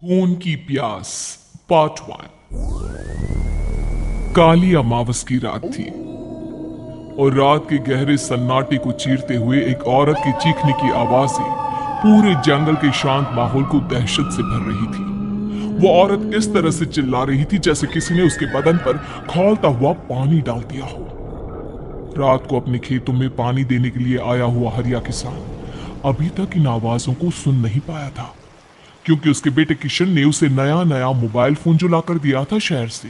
खून की प्यास पार्ट 1। काली अमावस की रात थी और रात के गहरे सन्नाटे को चीरते हुए एक औरत की चीखने की आवाजें पूरे जंगल के शांत माहौल को दहशत से भर रही थी। वो औरत इस तरह से चिल्ला रही थी जैसे किसी ने उसके बदन पर खौलता हुआ पानी डाल दिया हो। रात को अपने खेतों में पानी देने के लिए आया हुआ हरिया किसान अभी तक इन आवाजों को सुन नहीं पाया था, क्योंकि उसके बेटे किशन ने उसे नया नया मोबाइल फोन जो लाकर दिया था शहर से,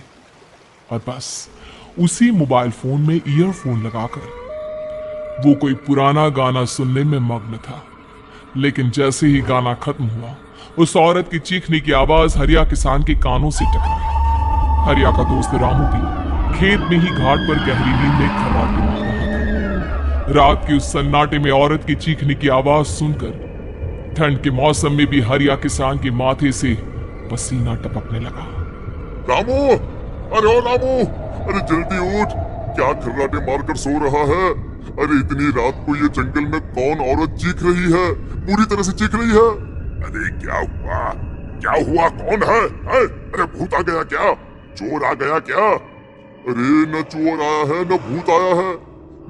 और बस उसी मोबाइल फोन में ईयरफोन लगाकर वो कोई पुराना गाना सुनने में मग्न था। लेकिन जैसे ही गाना खत्म हुआ, उस औरत की चीखने की आवाज हरिया किसान के कानों से टकराई। हरिया का दोस्त रामू भी खेत में ही घाट पर गहरी नींद में खर्राटे मार रहा था। रात के उस सन्नाटे में औरत की चीखने की आवाज सुनकर ठंड के मौसम में भी हरिया किसान के माथे से पसीना टपकने लगा। रामू, अरे ओ रामू, अरे जल्दी उठ, क्या खर्राटे मारकर सो रहा है? अरे इतनी रात को ये जंगल में कौन औरत चीख रही है? पूरी तरह से चीख रही है। अरे क्या हुआ? क्या हुआ? कौन है? अरे भूत आ गया क्या? चोर आ गया क्या? अरे न चोर आया है न भूत आया है।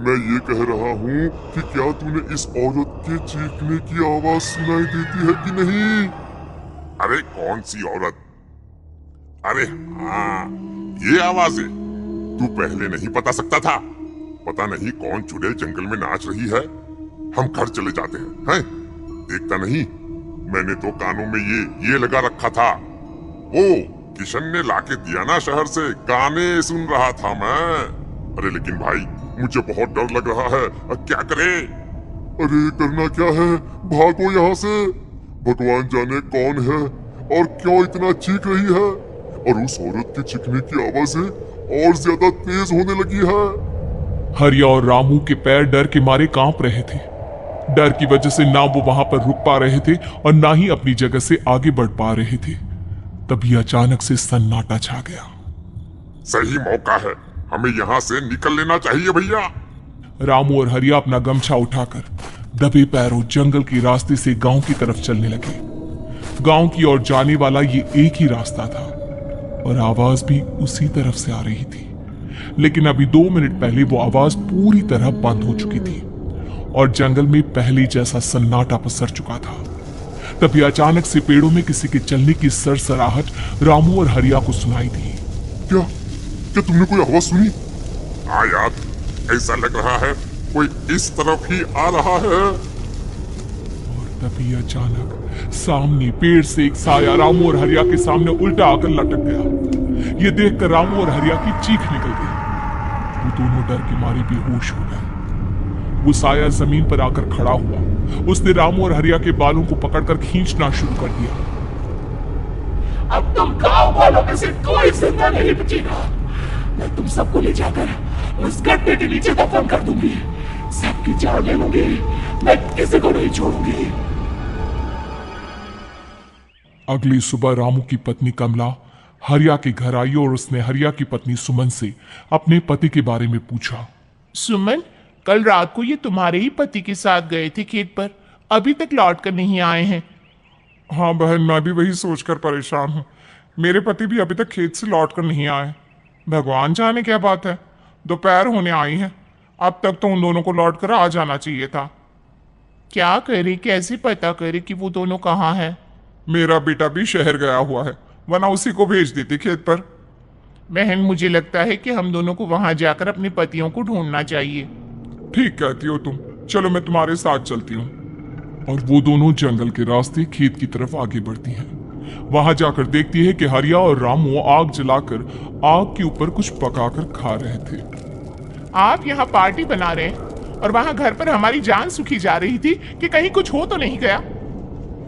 मैं ये कह रहा हूँ कि क्या तूने इस औरत के चीखने की आवाज सुनाई देती है कि नहीं? अरे कौन सी औरत? अरे हाँ, ये आवाजें तू पहले नहीं बता सकता था? पता नहीं कौन चुड़ैल जंगल में नाच रही है। हम घर चले जाते हैं। देखता नहीं, मैंने तो कानों में ये लगा रखा था। ओ किशन ने लाके दिया ना शहर से, गाने सुन रहा था मैं। अरे लेकिन भाई मुझे बहुत डर लग रहा है, क्या करे? अरे करना क्या है, भागो यहाँ से। भगवान जाने कौन है और क्यों इतना चीख रही है, और उस औरत के चीखने की आवाजें और ज्यादा तेज होने लगी है। हरिया और रामू के पैर डर के मारे कांप रहे थे। डर की वजह से ना वो वहां पर रुक पा रहे थे और ना ही अपनी जगह से आगे बढ़ पा रहे थे। तभी अचानक से सन्नाटा छा गया। सही मौका है, हमें यहाँ से निकल लेना चाहिए भैया। रामू और हरिया अपना गमछा उठाकर दबे पैरों जंगल के रास्ते से गांव की तरफ चलने लगे। गांव की ओर जाने वाला ये एक ही रास्ता था और आवाज भी उसी तरफ से आ रही थी। लेकिन अभी 2 मिनट पहले वो आवाज पूरी तरह बंद हो चुकी थी और जंगल में पहले जैसा सन्नाटा पसर चुका था। तभी अचानक से पेड़ों में किसी के चलने की सरसराहट रामू और हरिया को सुनाई दी। क्या क्या तुमने कोई आवाज सुनी? हाँ यार, ऐसा लग रहा है कोई इस तरफ ही आ रहा है। और तभी अचानक सामने पेड़ से एक साया रामू और हरिया के सामने उल्टा आकर लटक गया। ये देखकर रामू और हरिया की चीख निकल गई। वो दोनों डर के मारे बेहोश हो गए। वो साया जमीन पर आकर खड़ा हुआ। उसने रामू और हरिया के बालों को पकड़कर खींचना शुरू कर दिया। अब तुम गांव वालों में से कोई जिंदा नहीं बचेगा। मैं तुम सबको ले जाकर उस गड्ढे के नीचे दफन कर दूंगी। सबकी जान ले लूंगी, मैं किसी को नहीं छोड़ूंगी। अगली सुबह रामू की पत्नी कमला हरिया के घर आई और उसने हरिया की पत्नी सुमन से अपने पति के बारे में पूछा। सुमन, कल रात को ये तुम्हारे ही पति के साथ गए थे खेत पर, अभी तक लौट कर नहीं आए हैं। हाँ बहन, मैं भी वही सोचकर परेशान हूँ। मेरे पति भी अभी तक खेत से लौट कर नहीं आए। भगवान जाने क्या बात है, दोपहर होने आई है। अब तक तो उन दोनों को लौट कर आ जाना चाहिए था। क्या करे, कैसे पता करे कि वो दोनों कहाँ हैं? मेरा बेटा भी शहर गया हुआ है, वरना उसी को भेज देती खेत पर। बहन, मुझे लगता है कि हम दोनों को वहां जाकर अपने पतियों को ढूंढना चाहिए। ठीक कहती हो तुम, चलो मैं तुम्हारे साथ चलती हूँ। और वो दोनों जंगल के रास्ते खेत की तरफ आगे बढ़ती हैं। वहां जाकर देखती है कि हरिया और रामू आग जलाकर आग के ऊपर कुछ पकाकर खा रहे थे। आप यहाँ पार्टी बना रहे हैं और वहां घर पर हमारी जान सुखी जा रही थी कि कहीं कुछ हो तो नहीं गया?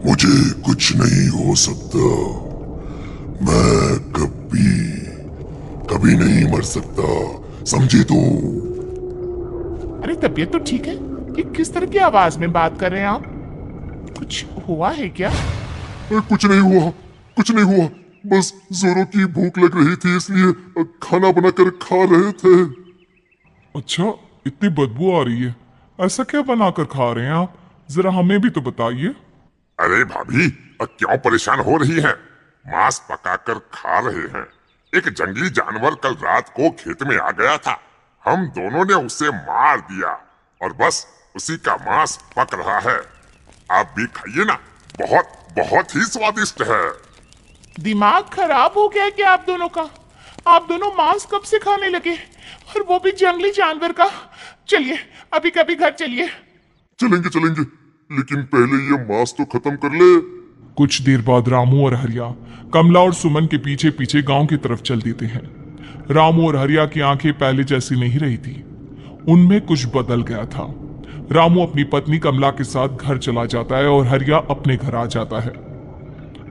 मुझे कुछ नहीं हो सकता, मैं कभी नहीं मर सकता, समझे तू? अरे तबीयत तो ठीक है, ये किस तरह की आवाज में बात कर रहे हैं आप? कुछ हुआ है क्या? कुछ नहीं हुआ, कुछ नहीं हुआ, बस जोरों की भूख लग रही थी इसलिए खाना बनाकर खा रहे थे। अच्छा, इतनी बदबू आ रही है, ऐसा क्या बनाकर खा रहे हैं आप? जरा हमें भी तो बताइए। अरे भाभी, क्यों परेशान हो रही हैं? मांस पकाकर खा रहे हैं। एक जंगली जानवर कल रात को खेत में आ गया था। हम दोनों ने उसे मार दिया और बस उसी का मांस पक रहा है। आप भी खाइए ना, बहुत बहुत ही स्वादिष्ट है। दिमाग खराब हो गया है क्या आप दोनों का? आप दोनों मांस कब से खाने लगे, और वो भी जंगली जानवर का? चलिए अभी कभी घर चलिए। चलेंगे चलेंगे, लेकिन पहले ये मांस तो खत्म कर ले। कुछ देर बाद रामू और हरिया कमला और सुमन के पीछे पीछे गांव की तरफ चल देते हैं। रामू और हरिया की आंखें पहले जैसी नहीं रही थी, उनमें कुछ बदल गया था। रामू अपनी पत्नी कमला के साथ घर चला जाता है और हरिया अपने घर आ जाता है।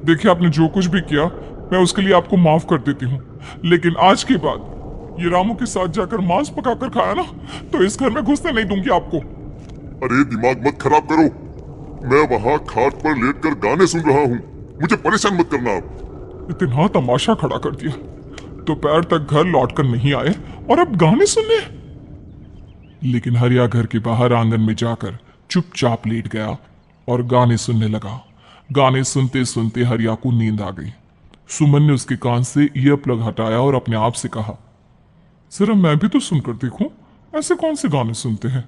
देखिए, आपने जो कुछ भी किया मैं उसके लिए आपको माफ कर देती हूँ, लेकिन आज के बाद ये रामू के साथ जाकर मांस पकाकर खाया ना, तो इस घर में घुसने नहीं दूंगी आपको। अरे दिमाग मत खराब करो, मैं वहाँ खाट पर लेटकर गाने सुन रहा हूँ, मुझे परेशान मत करना आप। इतना तमाशा खड़ा कर दिया, दोपहर तक घर लौटकर नहीं आए और अब गाने सुनने। लेकिन हरिया घर के बाहर आंगन में जाकर चुपचाप लेट गया और गाने सुनने लगा। गाने सुनते सुनते हरिया को नींद आ गई। सुमन ने उसके कान से ईयर प्लग हटाया और अपने आप से कहा, जरा मैं भी तो सुनकर देखूं, ऐसे कौन से गाने सुनते हैं।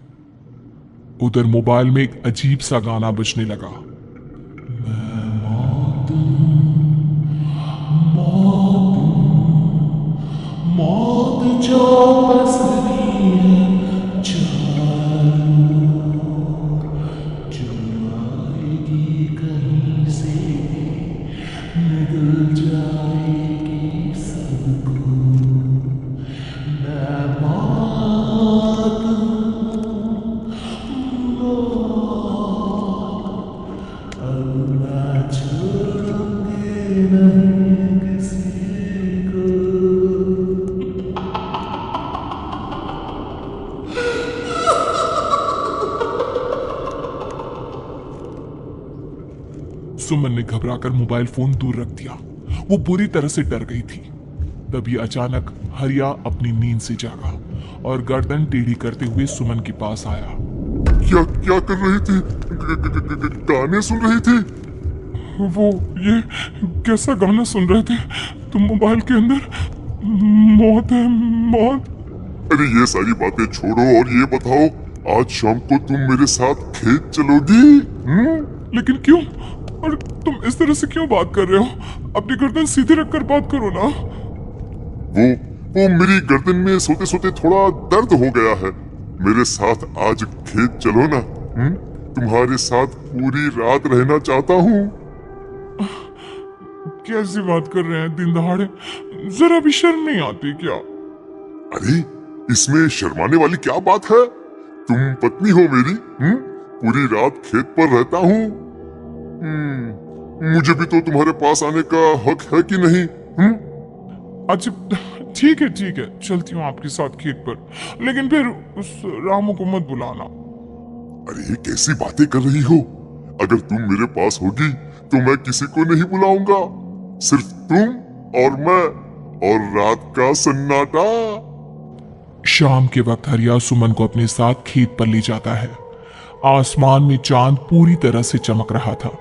उधर मोबाइल में एक अजीब सा गाना बजने लगा। मौत जो पसरी है जो आएगी कहीं से, निकल जाएगी सबको। मैं मौत अब मैं छोड़ूंगी नहीं किसी को। सुमन ने घबराकर मोबाइल फोन दूर रख दिया। वो बुरी तरह से डर गई थी। तभी अचानक हरिया अपनी नींद से जागा और गर्दन टेढ़ी करते हुए सुमन के पास आया। क्या क्या कर रही थी? गाने सुन रही थी? वो ये कैसा गाना सुन रहे थे तुम मोबाइल के अंदर? मौत है, मौत। अरे ये सारी बातें छोड़ो और ये बताओ, आज शाम को तुम मेरे साथ खेत चलोगी? लेकिन क्यों? और तुम इस तरह से क्यों बात कर रहे हो? अपनी गर्दन सीधे रखकर बात करो ना। वो मेरी गर्दन में सोते सोते थोड़ा दर्द हो गया है। मेरे साथ आज खेत चलो ना। तुम्हारे साथ पूरी रात रहना चाहता हूँ। कैसी बात कर रहे हैं दिन दहाड़े? जरा भी शर्म नहीं आती क्या? अरे इसमें शर्माने वाली क्या बात है? तुम पत्नी हो मेरी। पूरी रात खेत पर रहता हूँ। मुझे भी तो तुम्हारे पास आने का हक है कि नहीं? अच्छा ठीक है, चलती हूँ आपके साथ खेत पर, लेकिन फिर उस रामू को मत बुलाना। अरे कैसी बातें कर रही हो? अगर तुम मेरे पास होगी तो मैं किसी को नहीं बुलाऊंगा, सिर्फ तुम और मैं और रात का सन्नाटा। शाम के वक्त हरिया सुमन को अपने साथ खेत पर ले जाता है। आसमान में चांद पूरी तरह से चमक रहा था।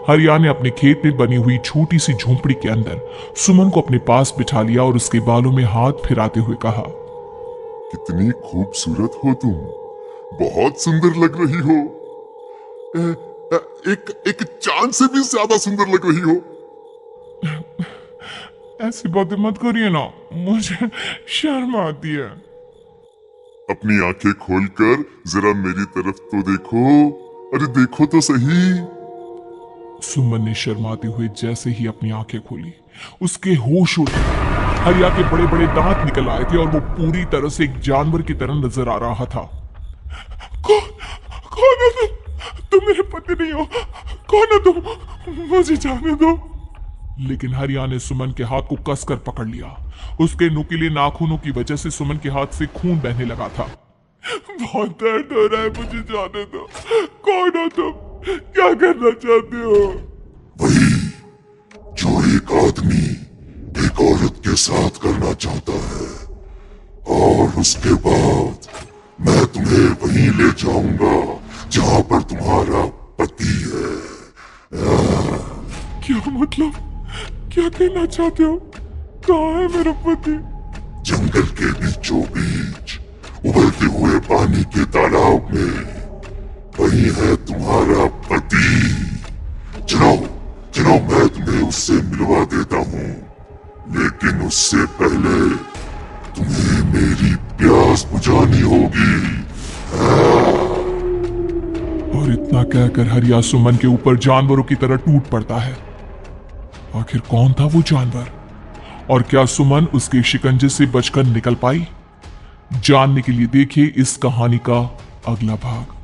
हरिया ने अपने खेत में बनी हुई छोटी सी झोंपड़ी के अंदर सुमन को अपने पास बिठा लिया और उसके बालों में हाथ फिराते हुए कहा, कितनी खूबसूरत हो तुम, बहुत सुंदर लग रही हो। एक चांद से भी ज्यादा सुंदर लग रही हो। ऐसी बातें मत करिए ना, मुझे शर्म आती है। अपनी आंखें खोलकर जरा मेरी तरफ तो देखो। अरे देखो तो सही। सुमन ने शर्माते हुए जैसे ही अपनी आंखें खोली, उसके होश उड़ गए। हरिया के बड़े बड़े दांत निकल आए थे और वो पूरी तरह से एक जानवर की तरह नजर आ रहा था। कौन है तुम? तुम मेरे पति नहीं हो। कौन है तुम? मुझे जाने दो। लेकिन हरिया ने सुमन के हाथ को कसकर पकड़ लिया। उसके नुकीले नाखूनों की वजह से सुमन के हाथ से खून बहने लगा था। बहुत दर्द हो रहा है, मुझे जाने दो। कौन हो तुम? क्या करना चाहते हो? वही जो एक आदमी एक औरत के साथ करना चाहता है, और उसके बाद मैं तुम्हें वहीं ले जाऊंगा जहां पर तुम्हारा पति है। क्या मतलब? क्या कहना चाहते हो? कहाँ है मेरा पति? जंगल के बीचों बीच उबलते हुए पानी के तालाब में वही है तुम्हारा पति। चलो चलो, मैं तुम्हें उससे मिलवा देता हूँ, लेकिन उससे पहले तुम्हें मेरी प्यास बुझानी होगी। और इतना कहकर हरिया सुमन के ऊपर जानवरों की तरह टूट पड़ता है। आखिर कौन था वो जानवर, और क्या सुमन उसके शिकंजे से बचकर निकल पाई? जानने के लिए देखिए इस कहानी का अगला भाग।